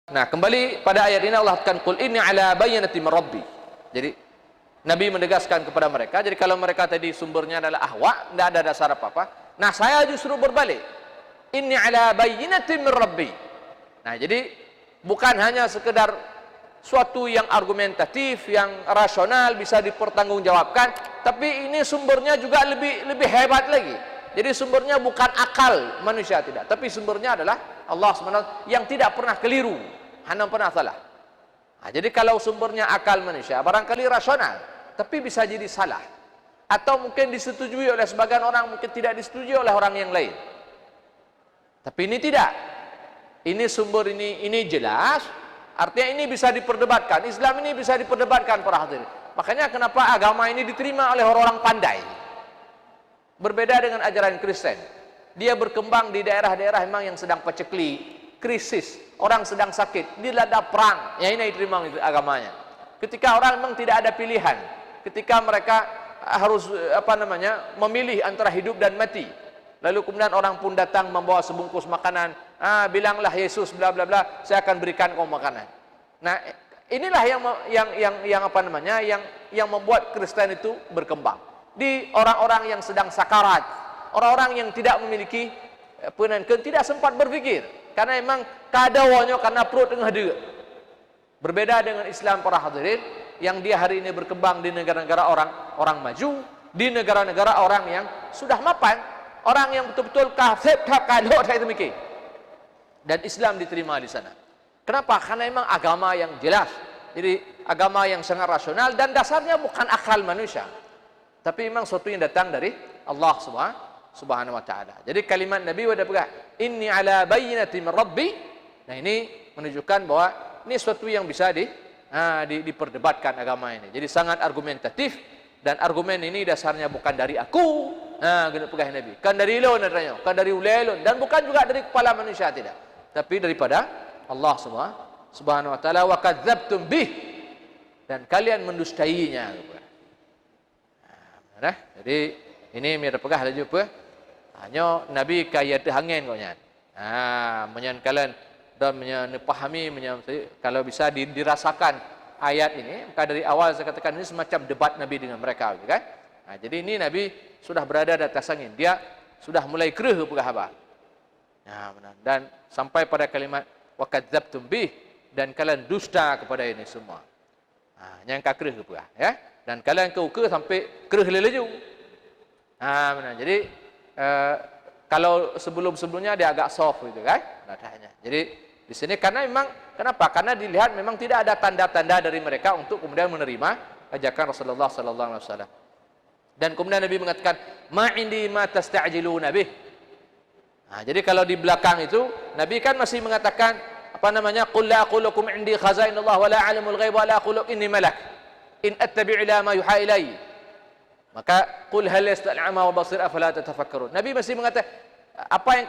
Nah, kembali pada ayat ini Allah katakan qul inni ala bayyinatin min rabbi. Jadi Nabi menegaskan kepada mereka, jadi kalau mereka tadi sumbernya adalah ahwa, tidak ada dasar apa-apa. Nah, saya justru berbalik. Inni ala bayyinatin min rabbi. Nah, jadi bukan hanya sekedar suatu yang argumentatif, yang rasional bisa dipertanggungjawabkan, tapi ini sumbernya juga lebih hebat lagi. Jadi sumbernya bukan akal manusia, tidak, tapi sumbernya adalah Allah SWT yang tidak pernah keliru, hanya pernah salah. Nah, jadi kalau sumbernya akal manusia barangkali rasional, tapi bisa jadi salah, atau mungkin disetujui oleh sebagian orang, mungkin tidak disetujui oleh orang yang lain. Tapi ini tidak. Ini sumber ini jelas, artinya ini bisa diperdebatkan. Islam ini bisa diperdebatkan para hadirin. Makanya kenapa agama ini diterima oleh orang-orang pandai. Berbeda dengan ajaran Kristen. Dia berkembang di daerah-daerah memang yang sedang pacekli, krisis, orang sedang sakit, dilanda perang. Ya, ini diterima agamanya. Ketika orang memang tidak ada pilihan, ketika mereka harus memilih antara hidup dan mati. Lalu kemudian orang pun datang membawa sebungkus makanan. Bilanglah Yesus bla bla bla, saya akan berikan kau makanan. Nah, inilah yang membuat Kristen itu berkembang di orang-orang yang sedang sakarat, orang-orang yang tidak memiliki tidak sempat berpikir karena memang kadawannya karena perut tengah dia. Berbeda dengan Islam para hadirin yang dia hari ini berkembang di negara-negara orang maju, di negara-negara orang yang sudah mapan, orang yang betul-betul kafir kalau saya itu mikir. Dan Islam diterima di sana. Kenapa? Karena memang agama yang jelas. Jadi agama yang sangat rasional dan dasarnya bukan akal manusia, tapi memang sesuatu yang datang dari Allah Subhanahu wa taala. Jadi kalimat Nabi wadah berkata, "Inni ala bayyinatin min rabbi." Nah, ini menunjukkan bahwa ini sesuatu yang bisa diperdebatkan agama ini. Jadi sangat argumentatif, dan argumen ini dasarnya bukan dari aku. Guna pegah Nabi. Kan dari lo nadanya, kan dari ulelon, dan bukan juga dari kepala manusia, tidak. Tapi daripada Allah Subhanahu wa taala. Wa kadzdzabtum bih, dan kalian mendustainya. Nah, jadi ini mir pegah laju apa? Hanya Nabi kaya tehangin kau nyan. Menyan kalian dan menpahami kalau bisa dirasakan ayat ini, maka dari awal saya katakan ini semacam debat Nabi dengan mereka, kan? Nah, jadi ini Nabi sudah berada di atas angin, dia sudah mulai kereh pegah apa? Nah, benar. Dan sampai pada kalimat wa kadzdzabtum bih, dan kalian dusta kepada ini semua. Yang kereh pegah, ya. Dan kalian ke sampai kereh lelaju. Benar. Jadi kalau sebelum-sebelumnya dia agak soft gitu, kan? Nadanya. Jadi di sini karena memang kenapa? Karena dilihat memang tidak ada tanda-tanda dari mereka untuk kemudian menerima ajakan Rasulullah sallallahu alaihi wasallam. Dan kemudian Nabi mengatakan, "Ma indi ma tasta'jiluna bih." Jadi kalau di belakang itu Nabi kan masih mengatakan qul la aqulu lakum indi khazainullah wa la a'lamul ghaib wa la aqulu inni malak in attabi'u ila ma yuha ilai. Maka qul hal yasta'il a'ma wa basir afala tatafakkarun. Nabi masih mengatakan apa yang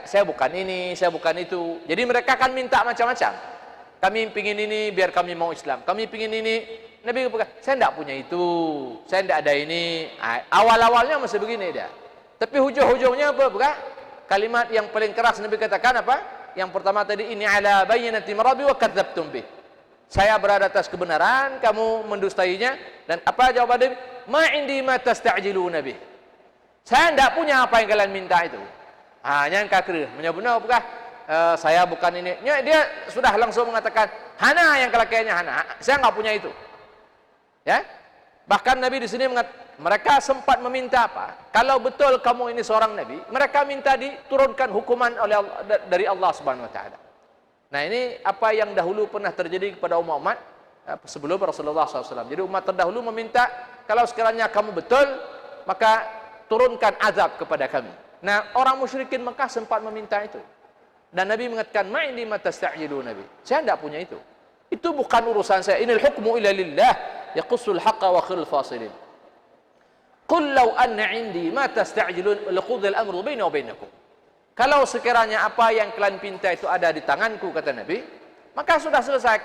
saya bukan ini, saya bukan itu. Jadi mereka akan minta macam-macam. Kami pingin ini biar kami mau Islam. Kami pingin ini. Nabi berkata, saya tidak punya itu. Saya tidak ada ini. Awal-awalnya masih begini dia. Tapi hujung-hujungnya apa? Kalimat yang paling keras Nabi katakan apa? Yang pertama tadi, ini ala bayyinatin min rabbi wa kadzdzabtum bih. Saya berada atas kebenaran, kamu mendustainya. Dan apa jawaban Nabi? Ma indi ma tasta'jiluna bih. Saya tidak punya apa yang kalian minta itu. Yang kafir menyebut apakah saya bukan ini. Dia sudah langsung mengatakan hana yang kelakaiannya hana. Saya enggak punya itu. Ya. Bahkan Nabi di sini mereka sempat meminta apa? Kalau betul kamu ini seorang nabi, mereka minta diturunkan hukuman oleh Allah, dari Allah Subhanahu wa taala. Nah, ini apa yang dahulu pernah terjadi kepada umat sebelum Rasulullah SAW. Jadi umat terdahulu meminta kalau sekiranya kamu betul, maka turunkan azab kepada kami. Nah, orang musyrikin Mekah sempat meminta itu. Dan Nabi mengatakan, "Ma indi ma tasta'jiluna Nabi." Saya tidak punya itu. Itu bukan urusan saya. Inil hukmu illa lillah, yaqussul haqqa wa khirul fasilin. Qul law anna indi ma tasta'jilun laqudil amru baina wa bainakum. Kalau sekiranya apa yang kalian pinta itu ada di tanganku, kata Nabi, maka sudah selesai.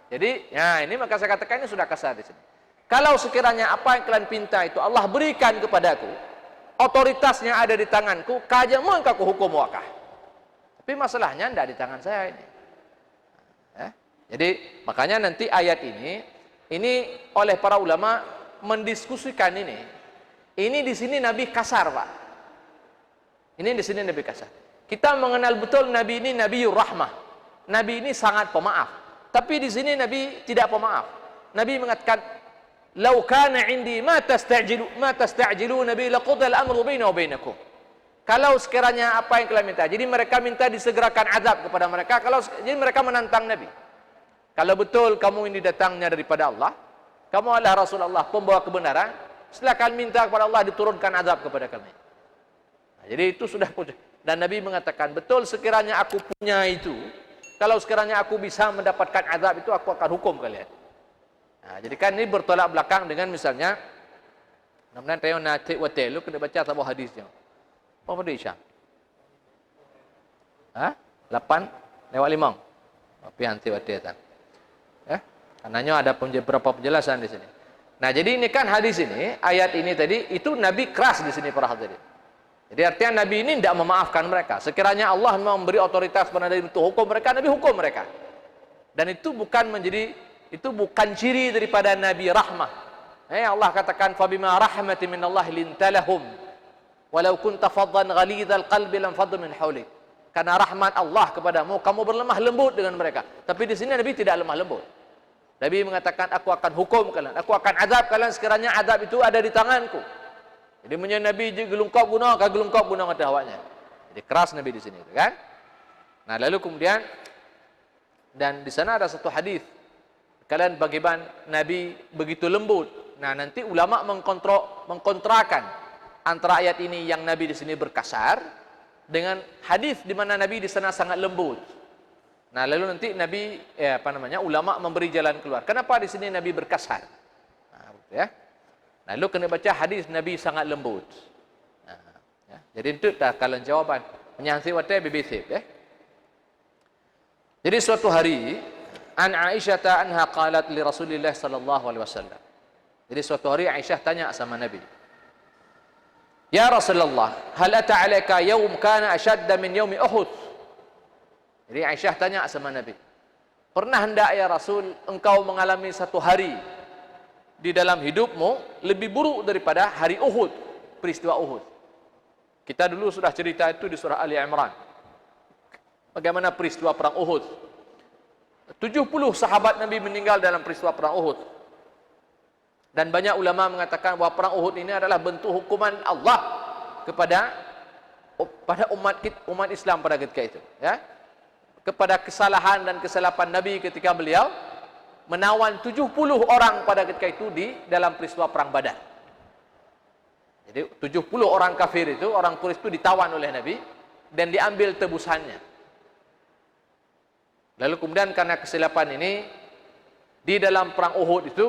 Jadi, ini maka saya katakan ini sudah kasar di sini. Kalau sekiranya apa yang kalian pinta itu Allah berikan kepadaku, otoritasnya ada di tanganku, kajamu engkau hukum wakah. Tapi masalahnya tidak di tangan saya ini. Jadi makanya nanti ayat ini oleh para ulama mendiskusikan ini. Ini di sini Nabi kasar, Pak. Ini di sini Nabi kasar. Kita mengenal betul Nabi ini Nabiur Rahmah. Nabi ini sangat pemaaf. Tapi di sini Nabi tidak pemaaf. Nabi mengatakan, "Lau kana 'indi ma tasta'jiluna bi laqudil amru baina wa bainakum." Kalau sekiranya apa yang kalian minta, jadi mereka minta disegerakan azab kepada mereka. Jadi mereka menantang Nabi. Kalau betul kamu ini datangnya daripada Allah, kamu adalah Rasulullah, pembawa kebenaran, silakan minta kepada Allah diturunkan azab kepada kami. Nah, jadi itu sudah. Dan Nabi mengatakan, betul sekiranya aku punya itu, kalau sekiranya aku bisa mendapatkan azab itu, aku akan hukum kalian. Nah, jadi kan ini bertolak belakang dengan misalnya, namanya tayo natik watel, lu kena baca sebuah hadisnya. Apa dia Syam? 8:5. Apa yang nanti watel tak? Karenanya ada beberapa penjelasan di sini. Nah, jadi ini kan hadis ini, ayat ini tadi, itu Nabi keras di sini para hadirin. Jadi artinya Nabi ini tidak memaafkan mereka. Sekiranya Allah memberi otoritas kepada Nabi untuk hukum mereka, Nabi hukum mereka. Dan itu bukan ciri daripada Nabi rahmah. Allah katakan, "Fabima rahmatin minallahi lintalahum, walau kunta faddan ghalidhal qalbi lam faddu min hawlik." Karena rahmat Allah kepadamu, kamu berlemah lembut dengan mereka. Tapi di sini Nabi tidak lemah lembut. Nabi mengatakan, aku akan hukum kalian, aku akan azab kalian sekiranya azab itu ada di tanganku. Jadi Nabi gelungkop gunung atas awaknya. Jadi keras Nabi di sini, kan? Nah, lalu kemudian dan di sana ada satu hadis. Kalian bagaimana Nabi begitu lembut. Nah, nanti ulama mengkontrakan antara ayat ini yang Nabi di sini berkasar dengan hadis di mana Nabi di sana sangat lembut. Nah, lalu nanti Nabi ulama memberi jalan keluar. Kenapa di sini Nabi berkasar? Nah, ya. Nah, lalu kena baca hadis Nabi sangat lembut. Nah, ya. Jadi itu dah kalian jawaban. Menyangsi watai BBC, ya. Jadi suatu hari an Aisyah anha qalat li Rasulillah sallallahu alaihi wasallam. Jadi suatu hari Aisyah tanya sama Nabi. Ya Rasulullah, hal ata alaika yawm kana ashadda min yawmi Uhud? Jadi Aisyah tanya sama Nabi, pernah hendak ya Rasul engkau mengalami satu hari di dalam hidupmu lebih buruk daripada hari Uhud, peristiwa Uhud. Kita dulu sudah cerita itu di surah Ali Imran. Bagaimana peristiwa perang Uhud. 70 sahabat Nabi meninggal dalam peristiwa perang Uhud. Dan banyak ulama mengatakan bahawa perang Uhud ini adalah bentuk hukuman Allah kepada umat Islam pada ketika itu, ya. Kepada kesalahan dan kesilapan Nabi ketika beliau menawan 70 orang pada ketika itu di dalam peristiwa perang Badar. Jadi 70 orang kafir itu, orang Quraisy itu ditawan oleh Nabi dan diambil tebusannya. Lalu kemudian karena kesilapan ini di dalam perang Uhud itu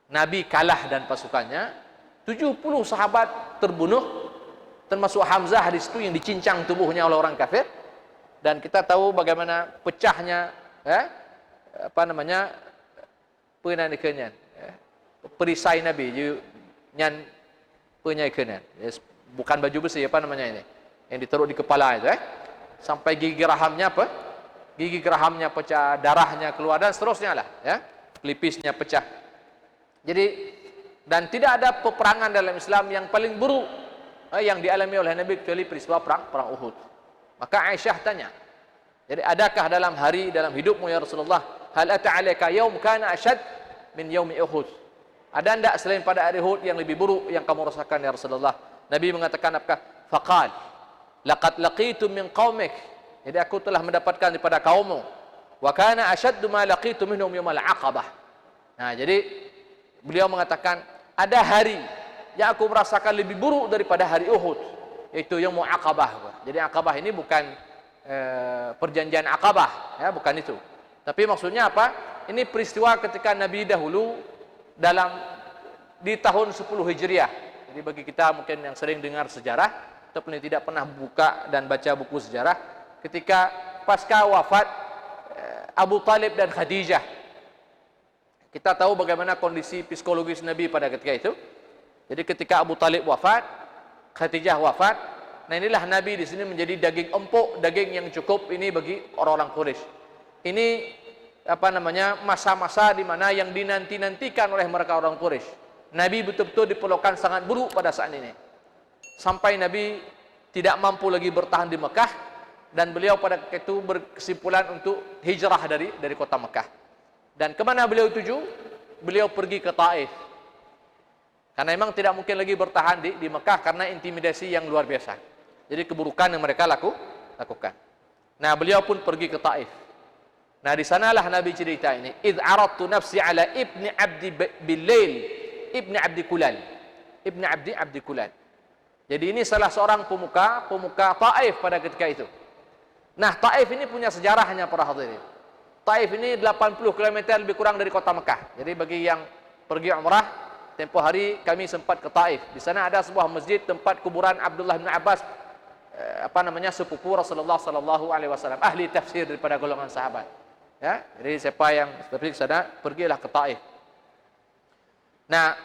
Nabi kalah dan pasukannya, 70 sahabat terbunuh, termasuk Hamzah di situ yang dicincang tubuhnya oleh orang kafir. Dan kita tahu bagaimana pecahnya perisai Nabi nyan penyaikenan. Bukan baju besi ini yang ditaruh di kepala itu, sampai gigi geraham geraham pecah, darahnya keluar dan seterusnya lah, ya. Pelipisnya pecah. Jadi dan tidak ada peperangan dalam Islam yang paling buruk yang dialami oleh Nabi kecuali peristiwa perang Uhud. Maka Aisyah tanya, jadi adakah dalam hidupmu ya Rasulullah, hal ata alaika yaum kana ashad min yaumi Uhud? Ada enggak selain pada hari Uhud yang lebih buruk yang kamu rasakan ya Rasulullah? Nabi mengatakan apa? Faqal, laqad laqitu min qaumik. Jadi aku telah mendapatkan daripada kaummu. Wa kana ashaddu ma laqitu minhum yaumal aqabah. Nah, jadi beliau mengatakan ada hari yang aku merasakan lebih buruk daripada hari Uhud, yaitu yang Aqabah. Jadi Aqabah ini bukan perjanjian Aqabah, ya, bukan itu. Tapi maksudnya apa? Ini peristiwa ketika Nabi dahulu di tahun 10 Hijriah. Jadi bagi kita mungkin yang sering dengar sejarah ataupun yang tidak pernah buka dan baca buku sejarah, ketika pasca wafat Abu Talib dan Khadijah. Kita tahu bagaimana kondisi psikologis Nabi pada ketika itu. Jadi ketika Abu Talib wafat, Khadijah wafat, nah inilah Nabi di sini menjadi daging empuk, daging yang cukup ini bagi orang-orang Quraisy. ini masa-masa di mana yang dinanti-nantikan oleh mereka orang Quraisy. Nabi betul-betul diperlakukan sangat buruk pada saat ini. Sampai Nabi tidak mampu lagi bertahan di Mekah dan beliau pada ketika itu berkesimpulan untuk hijrah dari kota Mekah. Dan kemana beliau tuju? Beliau pergi ke Taif. Karena memang tidak mungkin lagi bertahan di Mekah karena intimidasi yang luar biasa. Jadi keburukan yang mereka lakukan. Nah, beliau pun pergi ke Taif. Nah, di sanalah Nabi cerita ini, "Idz aradtu nafsi ala ibni Abdi Bilail, ibni Abdi Kulal." Ibni Abdi Kulal. Jadi ini salah seorang pemuka Taif pada ketika itu. Nah, Taif ini punya sejarahnya para hadirin. Taif ini 80 km lebih kurang dari kota Mekah. Jadi bagi yang pergi umrah, tempoh hari kami sempat ke Taif. Di sana ada sebuah masjid tempat kuburan Abdullah bin Abbas, sepupu Rasulullah sallallahu alaihi wasallam, ahli tafsir daripada golongan sahabat. Ya, jadi siapa yang pergi ke sana, pergilah ke Taif. Nah,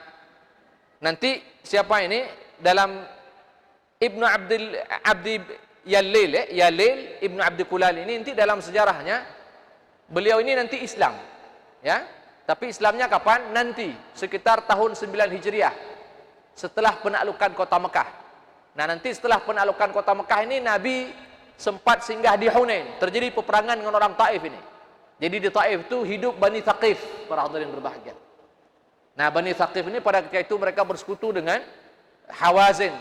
nanti siapa ini dalam Ibnu Abdi Yalil Ibnu Abdi Kulal ini nanti dalam sejarahnya beliau ini nanti Islam, ya. Tapi Islamnya kapan? Nanti sekitar tahun 9 Hijriah setelah penaklukan kota Mekah. Nah, nanti setelah penaklukan kota Mekah ini Nabi sempat singgah di Hunain. Terjadi peperangan dengan orang Taif ini. Jadi di Taif itu hidup Bani Thaqif, para hadirin berbahagia. Nah, Bani Thaqif ini pada ketika itu mereka bersekutu dengan Hawazin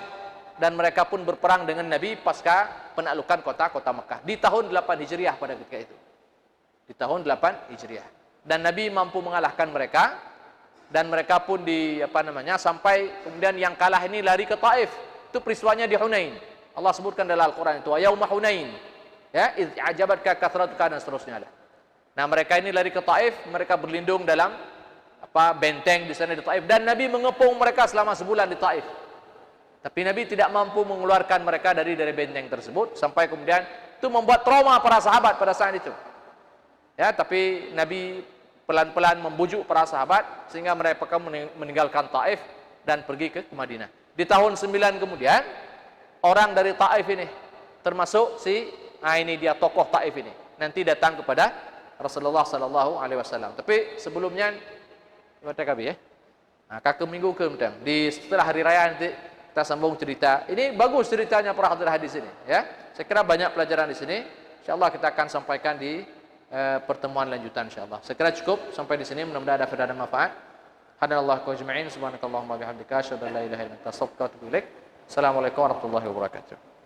dan mereka pun berperang dengan Nabi pasca penaklukan kota Mekah di tahun 8 Hijriah pada ketika itu. Di tahun 8 Hijriah. Dan Nabi mampu mengalahkan mereka dan mereka pun sampai kemudian yang kalah ini lari ke Taif. Itu peristiwanya di Hunain. Allah sebutkan dalam Al-Qur'an itu, "Yauma Hunain." Ya, "Idz a'jabatka kathratuka" dan seterusnya ada. Nah, mereka ini lari ke Taif, mereka berlindung dalam benteng di sana di Taif dan Nabi mengepung mereka selama sebulan di Taif. Tapi Nabi tidak mampu mengeluarkan mereka dari benteng tersebut sampai kemudian itu membuat trauma para sahabat pada saat itu. Ya, tapi Nabi pelan-pelan membujuk para sahabat sehingga mereka meninggalkan Taif dan pergi ke Madinah. Di tahun 9 kemudian orang dari Taif ini termasuk ini dia tokoh Taif ini nanti datang kepada Rasulullah sallallahu alaihi wasallam. Tapi sebelumnya ya. Nah, kakek minggu kemudian setelah hari raya nanti kita sambung cerita. Ini bagus ceritanya para hadirin hadis ini, ya. Saya kira banyak pelajaran di sini. Insyaallah kita akan sampaikan di pertemuan lanjutan insyaallah. Saya kira cukup sampai di sini, mudah-mudahan ada faedah dan manfaat. Hadanallahu wa ajma'in, subhanakallahumma bihamdika asyhadu an la ilaha illa anta astaghfiruka wa atubu ilaik. Assalamualaikum warahmatullahi wabarakatuh.